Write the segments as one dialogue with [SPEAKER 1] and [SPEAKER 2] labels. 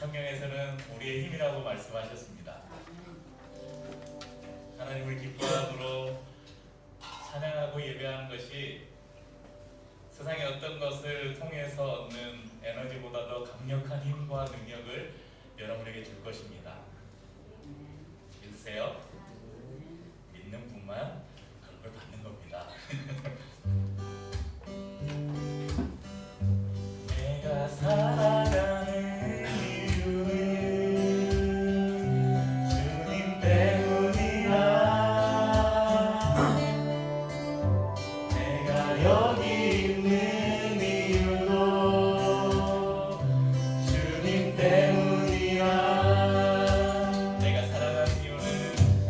[SPEAKER 1] 성경에서는 우리의 힘이라고 말씀하셨습니다. 하나님을 기뻐함으로 찬양하고 예배하는 것이 세상의 어떤 것을 통해서 얻는 에너지보다 더 강력한 힘과 능력을 여러분에게 줄 것입니다. 믿으세요? 믿는 분만 그런 걸 받는 겁니다. 내가 살아가는 이유는 주님 때문이야. 내가 여기 있는 이유도 주님 때문이야. 내가 살아가는 이유는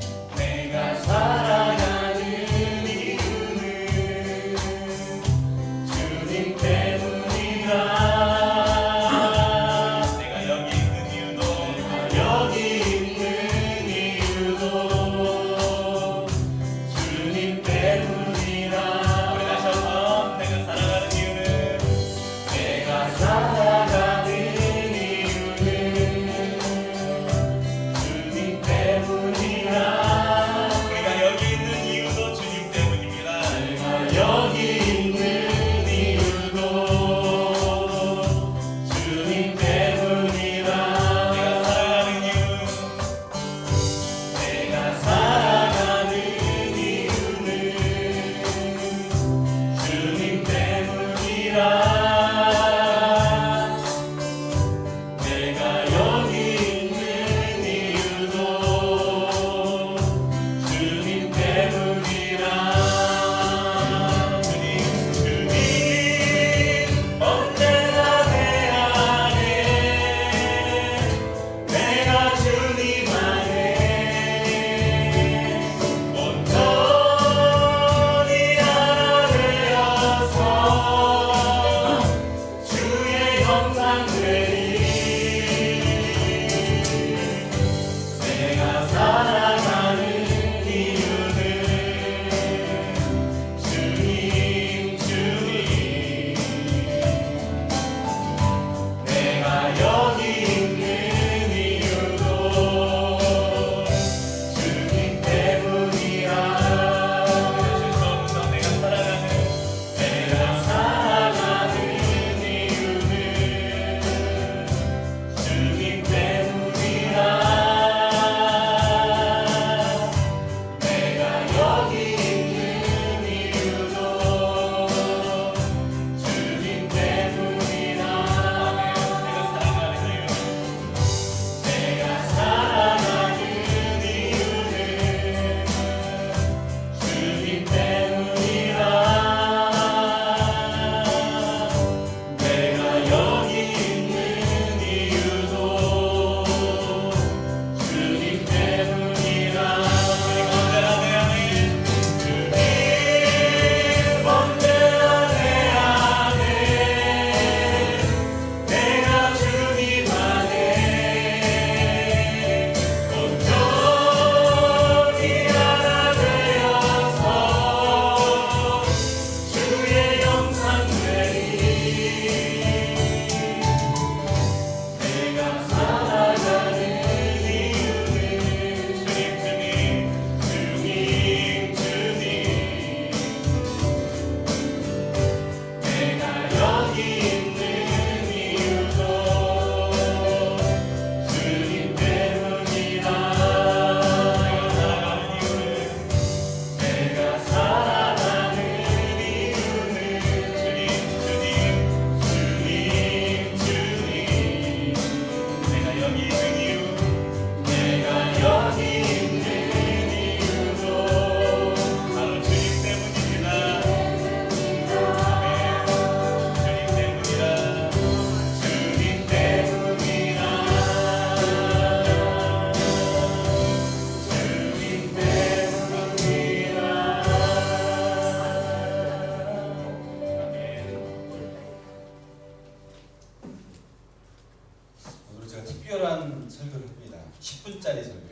[SPEAKER 2] 제가 특별한 설교를 합니다. 10분짜리 설교.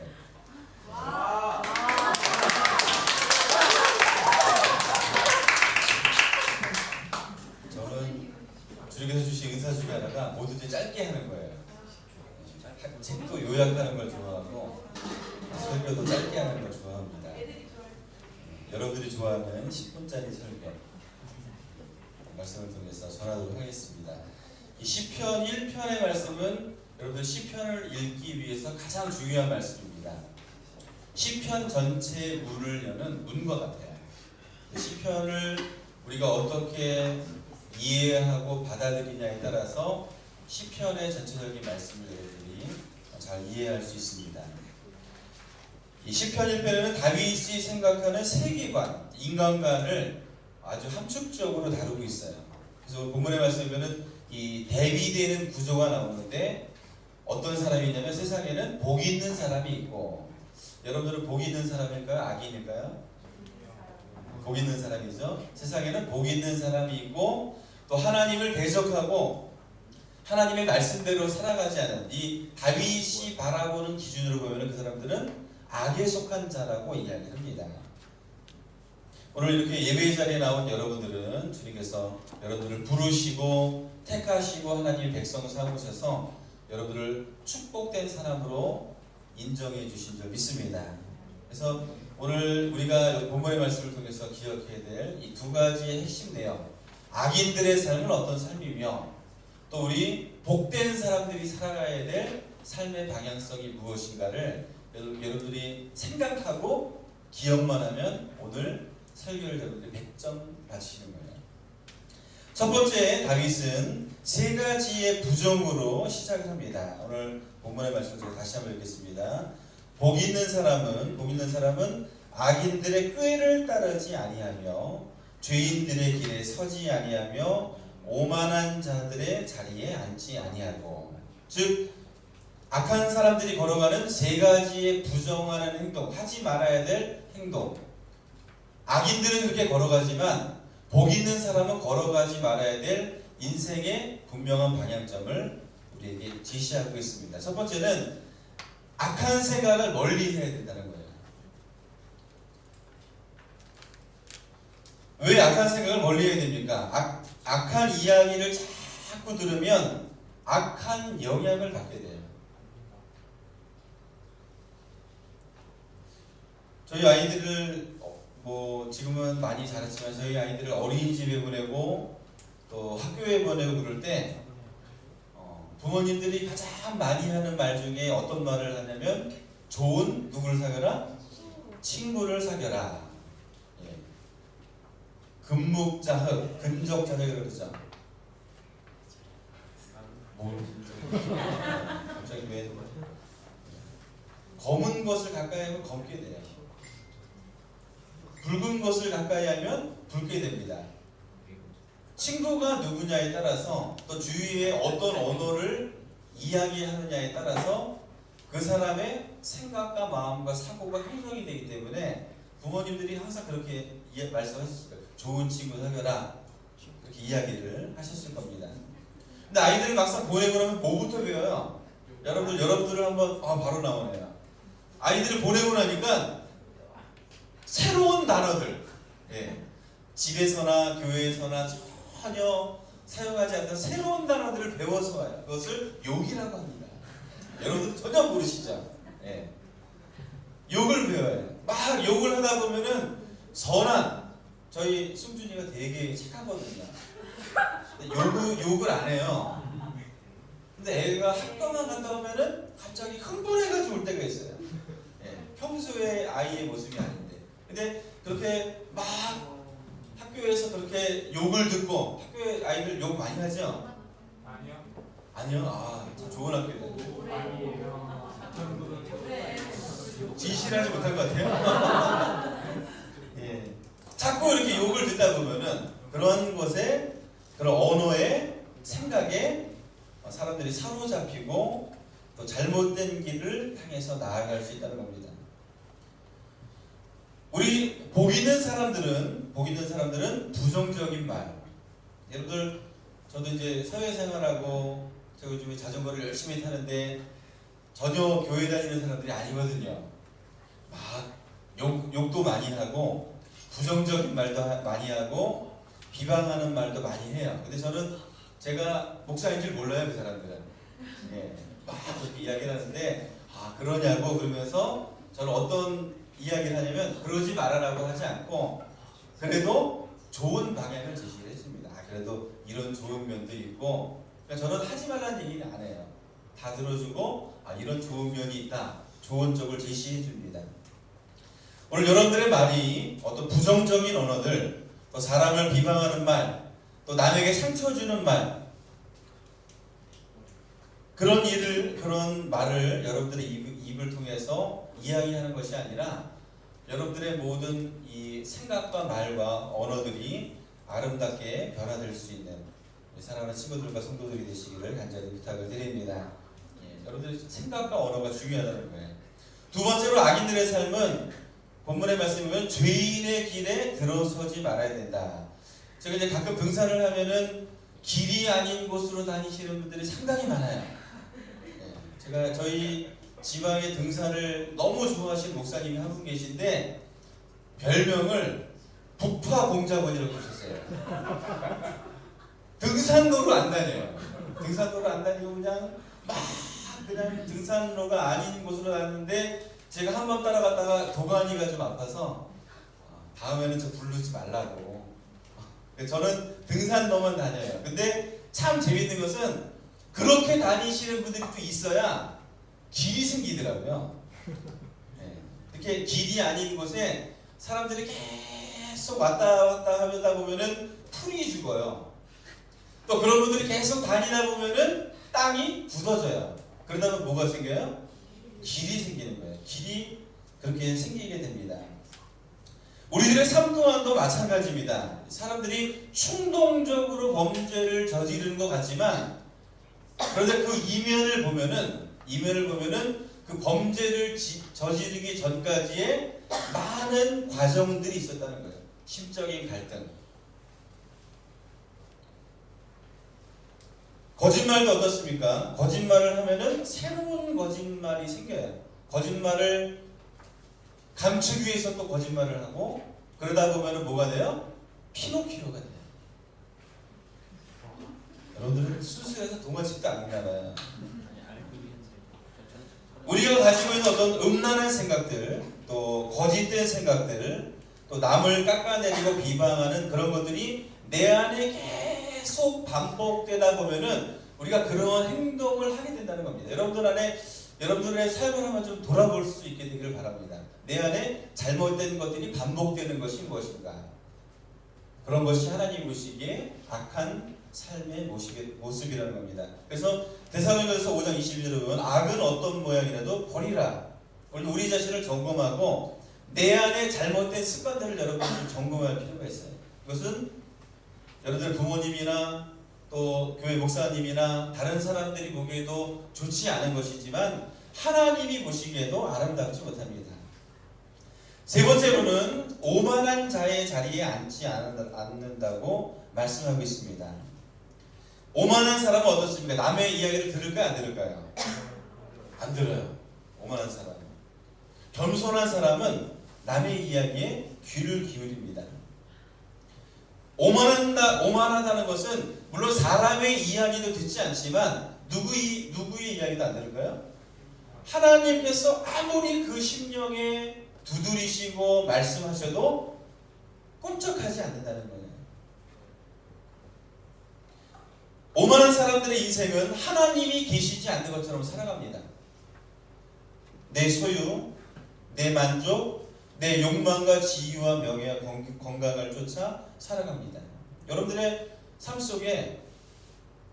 [SPEAKER 2] 저는 주님께서 주신 은사 중에 하나가 뭐든지 짧게 하는 거예요. 책도 요약하는 걸 좋아하고 설교도 짧게 하는 걸 좋아합니다. 여러분들이 좋아하는 10분짜리 설교 말씀을 통해서 전하도록 하겠습니다. 이 시편 1편의 말씀은 여러분들 시편을 읽기 위해서 가장 중요한 말씀입니다. 시편 전체의 문을 여는 문과 같아요. 시편을 우리가 어떻게 이해하고 받아들이냐에 따라서 시편의 전체적인 말씀을 여러분들이 잘 이해할 수 있습니다. 이 시편 1편에는 다윗이 생각하는 세계관, 인간관을 아주 함축적으로 다루고 있어요. 그래서 본문의 말씀에 보면 이 대비되는 구조가 나오는데 어떤 사람이 있냐면 세상에는 복 있는 사람이 있고, 여러분들은 복 있는 사람일까요? 악인일까요? 복 있는 사람이죠. 세상에는 복 있는 사람이 있고 또 하나님을 대적하고 하나님의 말씀대로 살아가지 않은, 이 다윗이 바라보는 기준으로 보면 그 사람들은 악에 속한 자라고 이야기를 합니다. 오늘 이렇게 예배 자리에 나온 여러분들은 주님께서 여러분들을 부르시고 택하시고 하나님의 백성 삼으셔서 여러분들을 축복된 사람으로 인정해 주신 줄 믿습니다. 그래서 오늘 우리가 본문의 말씀을 통해서 기억해야 될 이 두 가지의 핵심 내용, 악인들의 삶은 어떤 삶이며 또 우리 복된 사람들이 살아가야 될 삶의 방향성이 무엇인가를 여러분들이 생각하고 기억만 하면 오늘 설교를 여러분들이 100점 맞히시는 거예요. 첫 번째, 다윗은 세 가지의 부정으로 시작을 합니다. 오늘 본문의 말씀을 제가 다시 한번 읽겠습니다. 복 있는 사람은 악인들의 꾀를 따르지 아니하며 죄인들의 길에 서지 아니하며 오만한 자들의 자리에 앉지 아니하고, 즉 악한 사람들이 걸어가는 세 가지의 부정하는 행동, 하지 말아야 될 행동, 악인들은 그렇게 걸어가지만 복 있는 사람은 걸어가지 말아야 될 인생의 분명한 방향점을 우리에게 제시하고 있습니다. 첫 번째는 악한 생각을 멀리 해야 된다는 거예요. 왜 악한 생각을 멀리 해야 됩니까? 악한 이야기를 자꾸 들으면 악한 영향을 받게 돼요. 저희 아이들을 지금은 많이 자랐지만 저희 아이들을 어린이집에 보내고 또 학교에 보내고 그럴 때 부모님들이 가장 많이 하는 말 중에 어떤 말을 하냐면 좋은 누구를 사겨라? 친구를 사겨라. 예. 금묵자흑, 근적자흑이라고 그러죠. 갑자기 왜 검은 것을 가까이 하면 검게 돼요. 붉은 것을 가까이 하면 붉게 됩니다. 친구가 누구냐에 따라서 또 주위에 어떤 언어를 이야기하느냐에 따라서 그 사람의 생각과 마음과 사고가 형성이 되기 때문에 부모님들이 항상 그렇게 말씀하셨을 거예요. 좋은 친구 사귀어라. 그렇게 이야기를 하셨을 겁니다. 근데 아이들을 막상 보내고 나면 뭐부터 배워요? 여러분들은 한번 바로 나오네요. 아이들을 보내고 나니까 새로운 단어들, 예, 집에서나 교회에서나 전혀 사용하지 않던 새로운 단어들을 배워서 와요. 그것을 욕이라고 합니다. 여러분들 전혀 모르시죠? 예. 욕을 배워요. 막 욕을 하다 보면은 선한, 저희 승준이가 되게 착하거든요. 욕을 안 해요. 근데 애가 학교만 갔다 오면은 갑자기 흥분해가지고 올 때가 있어요. 예. 평소에 아이의 모습이 아닌데. 근데 그렇게 막 학교에서 그렇게 욕을 듣고, 학교에 아이들 욕 많이 하죠? 아니요. 참 좋은 학교예요. 진실하지 못한 것 같아요. 예. 자꾸 이렇게 욕을 듣다 보면은 그런 것에, 그런 언어의 생각에 사람들이 사로잡히고 또 잘못된 길을 향해서 나아갈 수 있다는 겁니다. 우리 복 있는 사람들은 부정적인 말. 여러분들, 저도 이제 사회생활하고 저 요즘에 자전거를 열심히 타는데 전혀 교회 다니는 사람들이 아니거든요. 막 욕도 많이 하고 부정적인 말도 많이 하고 비방하는 말도 많이 해요. 근데 저는 제가 목사인 줄 몰라요, 그 사람들은. 예, 막 그렇게 이야기를 하는데 그러냐고 그러면서 저는 어떤 이야기를 하냐면 그러지 말아라고 하지 않고 그래도 좋은 방향을 제시를 했습니다. 그래도 이런 좋은 면도 있고 그러니까 저는 하지 말라는 얘기는 안 해요. 다 들어주고 이런 좋은 면이 있다. 좋은 쪽을 제시해 줍니다. 오늘 여러분들의 말이 어떤 부정적인 언어들, 또 사람을 비방하는 말, 또 남에게 상처 주는 말, 그런 말을 여러분들의 입을 통해서 이야기하는 것이 아니라 여러분들의 모든 이 생각과 말과 언어들이 아름답게 변화될 수 있는 사랑하는 친구들과 성도들이 되시기를 간절히 부탁을 드립니다. 여러분들 생각과 언어가 중요하다는 거예요. 두 번째로 악인들의 삶은 본문의 말씀에 보면 죄인의 길에 들어서지 말아야 된다. 제가 이제 가끔 등산을 하면은 길이 아닌 곳으로 다니시는 분들이 상당히 많아요. 제가 저희 지방의 등산을 너무 좋아하시는 목사님이 한 분 계신데 별명을 북파공자원이라고 하셨어요. 등산로로 안 다녀요. 등산로로 안 다니고 그냥 등산로가 아닌 곳으로 다녔는데 제가 한 번 따라갔다가 도가니가 좀 아파서 다음에는 저 부르지 말라고. 저는 등산로만 다녀요. 근데 참 재밌는 것은 그렇게 다니시는 분들이 또 있어야 길이 생기더라고요. 이렇게 길이 아닌 곳에 사람들이 계속 왔다 갔다 하다 보면은 풀이 죽어요. 또 그런 분들이 계속 다니다 보면은 땅이 굳어져요. 그러다 보면 뭐가 생겨요? 길이 생기는 거예요. 길이 그렇게 생기게 됩니다. 우리들의 삶 또한도 마찬가지입니다. 사람들이 충동적으로 범죄를 저지르는 것 같지만 그런데 그 이면을 보면은 그 범죄를 저지르기 전까지의 많은 과정들이 있었다는 거예요. 심적인 갈등. 거짓말도 어떻습니까? 거짓말을 하면은 새로운 거짓말이 생겨요. 거짓말을 감추기 위해서 또 거짓말을 하고 그러다 보면은 뭐가 돼요? 피노키오가 돼요. 여러분들은 수수해서 동화책도 안 읽나봐요. 우리가 가지고 있는 어떤 음란한 생각들, 또 거짓된 생각들, 또 남을 깎아내리고 비방하는 그런 것들이 내 안에 계속 반복되다 보면은 우리가 그런 행동을 하게 된다는 겁니다. 여러분들의 삶을 한번 좀 돌아볼 수 있게 되기를 바랍니다. 내 안에 잘못된 것들이 반복되는 것이 무엇인가? 그런 것이 하나님 보시기에 악한 삶의 모습이라는 겁니다. 그래서 데살로니가서 5장 22절에 보면 악은 어떤 모양이라도 버리라. 우리 자신을 점검하고 내 안에 잘못된 습관들을 여러분들 점검할 필요가 있어요. 이것은 여러분들 부모님이나 또 교회 목사님이나 다른 사람들이 보기에도 좋지 않은 것이지만 하나님이 보시기에도 아름답지 못합니다. 세 번째로는 오만한 자의 자리에 앉지 않는다고 말씀하고 있습니다. 오만한 사람은 어떻습니까? 남의 이야기를 들을까요? 안 들을까요? 안 들어요. 오만한 사람은. 겸손한 사람은 남의 이야기에 귀를 기울입니다. 오만하다는 것은 물론 사람의 이야기도 듣지 않지만 누구의 이야기도 안 들을까요? 하나님께서 아무리 그 심령에 두드리시고 말씀하셔도 꿈쩍하지 않는다는 거예요. 오만한 사람들의 인생은 하나님이 계시지 않는 것처럼 살아갑니다. 내 소유, 내 만족, 내 욕망과 지위와 명예와 건강을 쫓아 살아갑니다. 여러분들의 삶 속에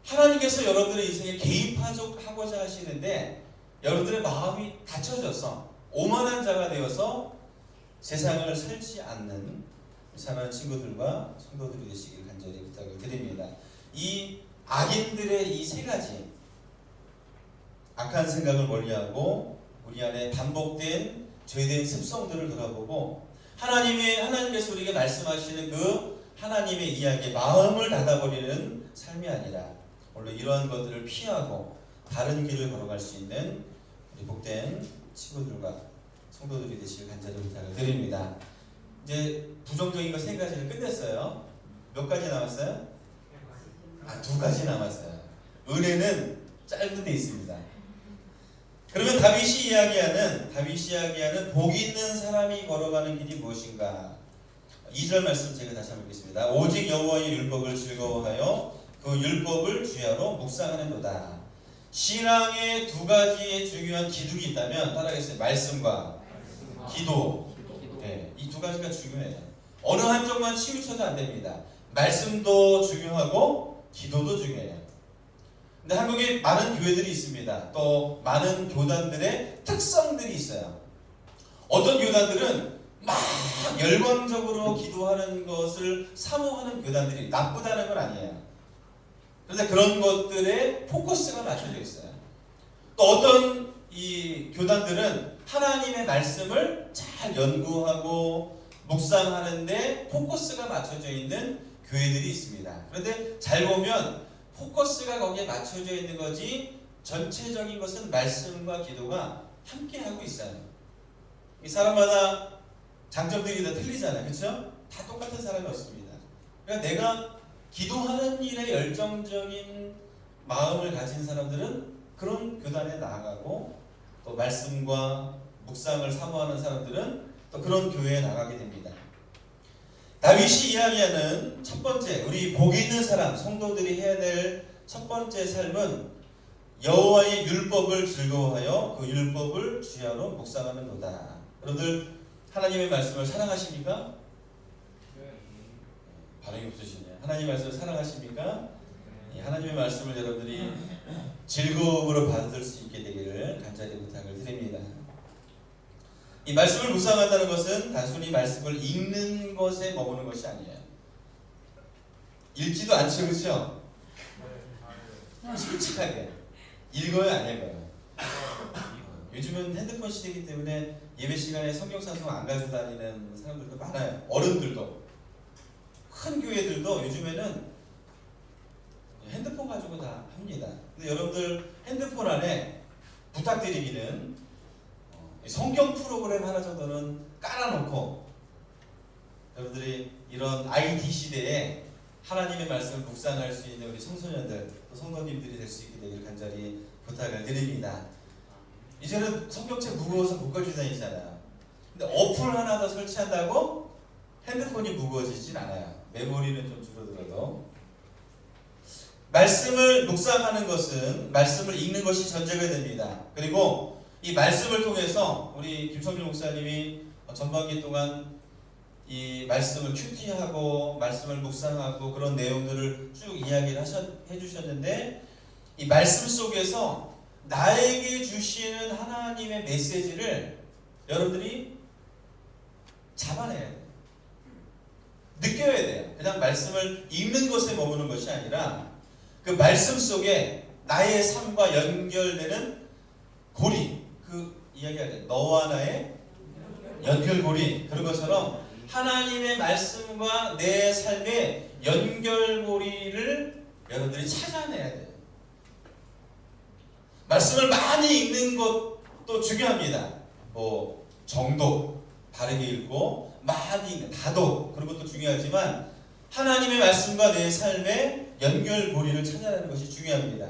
[SPEAKER 2] 하나님께서 여러분들의 인생에 개입하고자 하시는데 여러분들의 마음이 닫혀져서 오만한 자가 되어서 세상을 살지 않는 사랑하는 친구들과 성도들이 되시길 간절히 부탁을 드립니다. 이 악인들의 이 세 가지 악한 생각을 멀리하고 우리 안에 반복된 죄된 습성들을 돌아보고 하나님께서 우리에게 말씀하시는 그 하나님의 이야기에 마음을 닫아버리는 삶이 아니라 물론 이러한 것들을 피하고 다른 길을 걸어갈 수 있는 우리 복된 친구들과 성도들이 되시길 간절히 부탁을 드립니다. 이제 부정적인 거 3가지를 끝냈어요. 몇 가지 남았어요? 2가지 남았어요. 은혜는 짧은 데 있습니다. 그러면 다윗이 이야기하는 복 있는 사람이 걸어가는 길이 무엇인가? 2절 말씀 제가 다시 한번 읽겠습니다. 오직 여호와의 율법을 즐거워하여 그 율법을 주야로 묵상하는도다. 신앙의 2가지의 중요한 기둥이 있다면 따라하겠어요. 말씀과 기도. 네, 이 2가지가 중요해요. 어느 한쪽만 치우쳐도 안 됩니다. 말씀도 중요하고 기도도 중요해요. 근데 한국에 많은 교회들이 있습니다. 또 많은 교단들의 특성들이 있어요. 어떤 교단들은 막 열광적으로 기도하는 것을 사모하는 교단들이 나쁘다는 건 아니에요. 그런데 그런 것들에 포커스가 맞춰져 있어요. 또 어떤 이 교단들은 하나님의 말씀을 잘 연구하고 묵상하는데 포커스가 맞춰져 있는 교회들이 있습니다. 그런데 잘 보면 포커스가 거기에 맞춰져 있는 거지 전체적인 것은 말씀과 기도가 함께하고 있어요. 이 사람마다 장점들이 다 틀리잖아요. 그렇죠? 다 똑같은 사람이 없습니다. 그러니까 내가 기도하는 일에 열정적인 마음을 가진 사람들은 그런 교단에 나아가고 또 말씀과 묵상을 사모하는 사람들은 또 그런 교회에 나가게 됩니다. 다윗이 이야기하는 첫 번째 우리 복 있는 사람 성도들이 해야 될 첫 번째 삶은 여호와의 율법을 즐거워하여 그 율법을 주야로 묵상하는도다. 여러분들 하나님의 말씀을 사랑하십니까? 반응이 없으시네요. 하나님의 말씀을 사랑하십니까? 하나님의 말씀을 여러분들이 즐거움으로 받을 수 있게 되기를 간절히 부탁을 드립니다. 이 말씀을 묵상한다는 것은 단순히 말씀을 읽는 것에 머무는 것이 아니에요. 읽지도 않죠, 그렇죠? 솔직하게 읽어요, 안 읽어요? 요즘은 핸드폰 시대이기 때문에 예배 시간에 성경 산송 안 가지고 다니는 사람들도 많아요. 어른들도 큰 교회들도 요즘에는 핸드폰 가지고 다 합니다. 근데 여러분들 핸드폰 안에 부탁드리기는 성경 프로그램 하나 정도는 깔아놓고 여러분들이 이런 IT 시대에 하나님의 말씀을 묵상할 수 있는 우리 청소년들 또 성도님들이 될 수 있게 되길 간절히 부탁을 드립니다. 이제는 성경책 무거워서 못 가지고 다니잖아요. 근데 어플 하나 더 설치한다고 핸드폰이 무거워지진 않아요. 메모리는 좀 줄어들어도. 말씀을 묵상하는 것은 말씀을 읽는 것이 전제가 됩니다. 그리고 이 말씀을 통해서 우리 김성길 목사님이 전반기 동안 이 말씀을 큐티하고 말씀을 묵상하고 그런 내용들을 쭉 이야기를 해주셨는데 이 말씀 속에서 나에게 주시는 하나님의 메시지를 여러분들이 잡아내야 돼요. 느껴야 돼요. 그냥 말씀을 읽는 것에 머무는 것이 아니라 그 말씀 속에 나의 삶과 연결되는 고리, 그 이야기하죠. 너와 나의 연결고리. 그런 것처럼 하나님의 말씀과 내 삶의 연결고리를 여러분들이 찾아내야 돼요. 말씀을 많이 읽는 것도 중요합니다. 뭐 정독, 바르게 읽고 많이 읽는 다독 그런 것도 중요하지만 하나님의 말씀과 내 삶의 연결고리를 찾아내는 것이 중요합니다.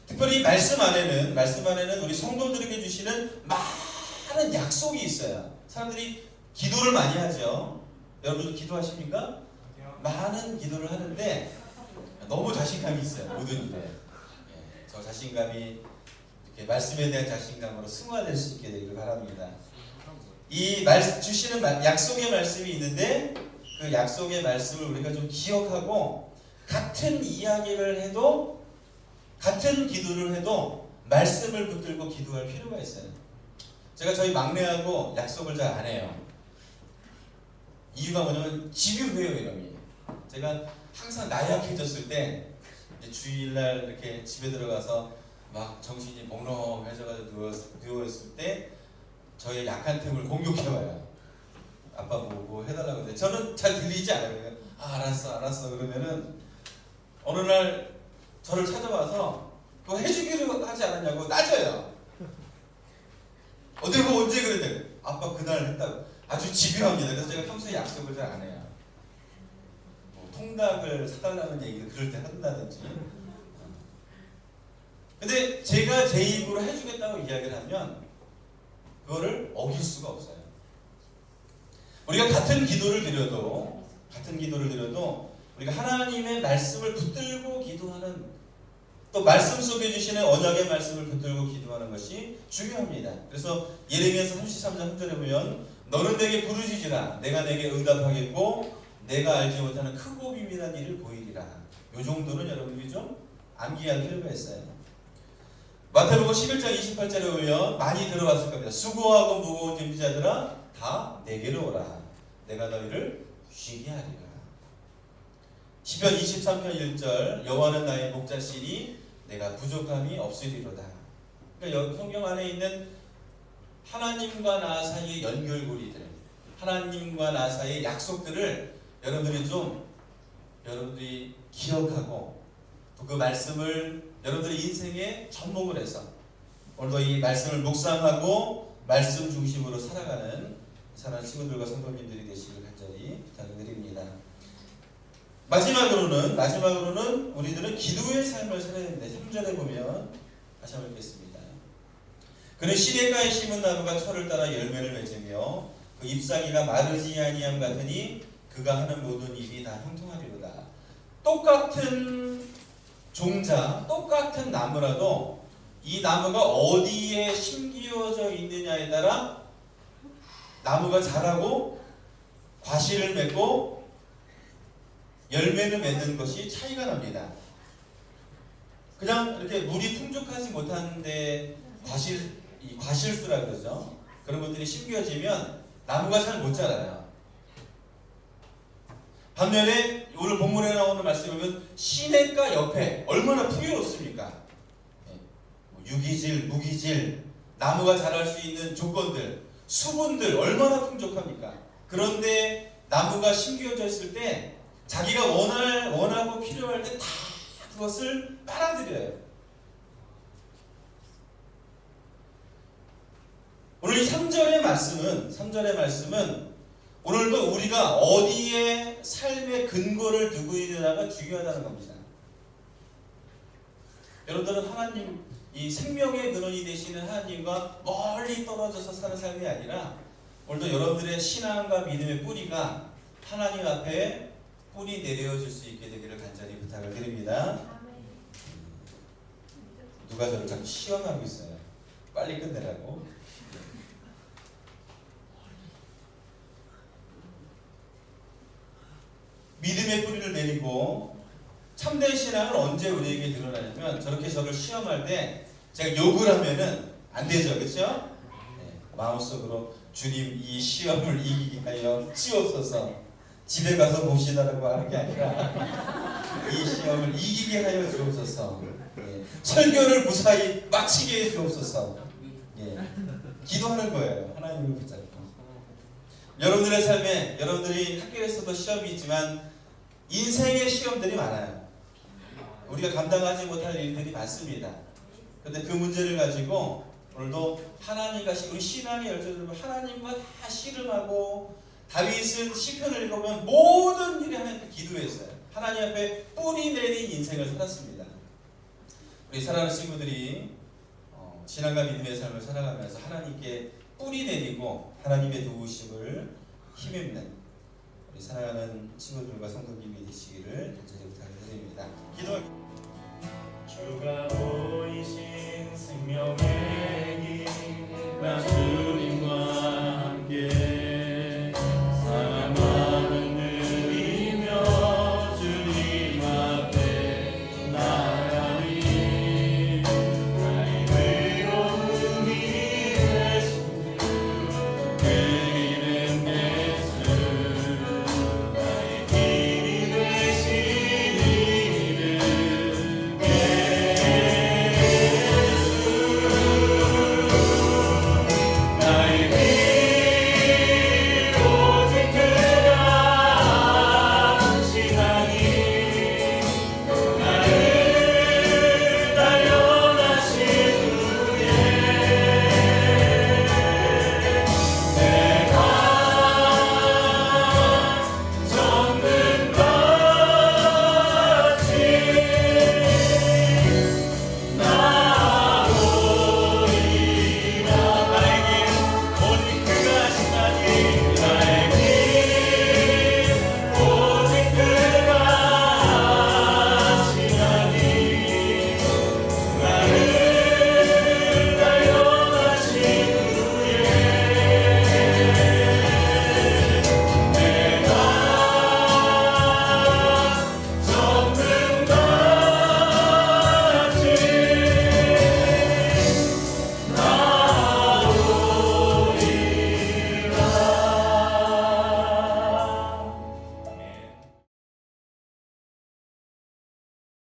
[SPEAKER 2] 특별히 말씀 안에는 우리 성도들에게 주시는 많은 약속이 있어요. 사람들이 기도를 많이 하죠. 여러분들 기도하십니까? 많은 기도를 하는데 너무 자신감이 있어요. 모든 일에. 저 자신감이 이렇게 말씀에 대한 자신감으로 승화될 수 있게 되기를 바랍니다. 이 주시는 약속의 말씀이 있는데 그 약속의 말씀을 우리가 좀 기억하고 같은 이야기를 해도 같은 기도를 해도 말씀을 붙들고 기도할 필요가 있어요. 제가 저희 막내하고 약속을 잘 안 해요. 이유가 뭐냐면 집요해요, 이놈이. 제가 항상 나약해졌을 때 이제 주일날 이렇게 집에 들어가서 막 정신이 몽롱해져가지고 누워있을 때 저의 약한 틈을 공격해봐요. 아빠 뭐 해달라고 하는데 저는 잘 들리지 않아요. 알았어 그러면은 어느 날 저를 찾아와서 그거 해주기로 하지 않았냐고 따져요. 내가 언제 그랬냐. 아빠 그날 했다고. 아주 집요합니다. 그래서 제가 평소에 약속을 잘 안 해요. 뭐 통닭을 사달라는 얘기를 그럴 때 한다든지. 근데 제가 제 입으로 해주겠다고 이야기를 하면 그거를 어길 수가 없어요. 우리가 같은 기도를 드려도 우리가 하나님의 말씀을 붙들고 기도하는, 또 말씀 속에 주시는 언약의 말씀을 붙들고 기도하는 것이 중요합니다. 그래서 예레미야서 33장 3절에 보면 너는 내게 부르짖으라 내가 내게 응답하겠고 내가 알지 못하는 크고 비밀한 일을 보이리라. 이 정도는 여러분들이 좀 암기할 필요가 있어요. 마태복음 11장 28절에 보면 많이 들어봤을 겁니다. 수고하고 무거운 짐자들아 다 내게로 오라. 내가 너희를 쉬게 하리라. 시편 23편 1절 여호와는 나의 목자시니 내가 부족함이 없으리로다. 그러니까 성경 안에 있는 하나님과 나 사이의 연결고리들, 하나님과 나 사이의 약속들을 여러분들이 기억하고 또 그 말씀을 여러분들의 인생에 접목을 해서 오늘도 이 말씀을 묵상하고 말씀 중심으로 살아가는 사랑하는 친구들과 성도님들이 되시길 간절히 부탁드립니다. 마지막으로는 우리들은 기도의 삶을 살아야 됩니다. 3절에 보면 다시 한번 읽겠습니다. 그는 시냇가에 심은 나무가 철을 따라 열매를 맺으며 그 잎사귀가 마르지 아니함 같으니 그가 하는 모든 일이 다 형통하리로다. 똑같은 종자, 똑같은 나무라도 이 나무가 어디에 심기어져 있느냐에 따라 나무가 자라고 과실을 맺고 열매를 맺는 것이 차이가 납니다. 그냥 이렇게 물이 풍족하지 못한데 과실수라 그러죠. 그런 것들이 심겨지면 나무가 잘 못 자라요. 반면에 오늘 본문에 나오는 말씀을 보면 시냇가 옆에 얼마나 풍요롭습니까? 유기질, 무기질, 나무가 자랄 수 있는 조건들, 수분들 얼마나 풍족합니까? 그런데 나무가 심겨져 있을 때 자기가 원하고 필요할 때 다 그것을 빨아들여요. 오늘 이 3절의 말씀은 오늘도 우리가 어디에 삶의 근거를 두고 있느냐가 중요하다는 겁니다. 여러분들은 하나님, 이 생명의 근원이 되시는 하나님과 멀리 떨어져서 사는 삶이 아니라 오늘도 여러분들의 신앙과 믿음의 뿌리가 하나님 앞에 뿌리 내려질 수 있게 되기를 간절히 부탁을 드립니다. 누가 저를 자꾸 시험하고 있어요. 빨리 끝내라고. 믿음의 뿌리를 내리고 참된 신앙은 언제 우리에게 드러나냐면 저렇게 저를 시험할 때 제가 욕을 하면은 안 되죠. 그렇죠? 네, 마음속으로 주님 이 시험을 이기게 하여 주옵소서. 집에 가서 봅시다라고 하는 게 아니라 이 시험을 이기게 하여 주옵소서. 예, 설교를 무사히 마치게 해 주옵소서. 예, 기도하는 거예요. 하나님을 붙잡고. 여러분들의 삶에 여러분들이 학교에서도 시험이 있지만 인생의 시험들이 많아요. 우리가 감당하지 못할 일들이 많습니다. 그런데 그 문제를 가지고 오늘도 하나님과 우리 신앙의 열정을 하나님과 다 씨름하고 다윗은 시편을 읽어보면 모든 일이 하나님께 기도했어요. 하나님 앞에 뿌리 내린 인생을 살았습니다. 우리 사랑하는 친구들이 신앙과 믿음의 삶을 살아가면서 하나님께 뿌리 내리고 하나님의 도우심을 힘입는 우리 사랑하는 친구들과 성도님이 되시기를 간절히 부탁드립니다. 기도.
[SPEAKER 1] 주가 보이신 생명의 길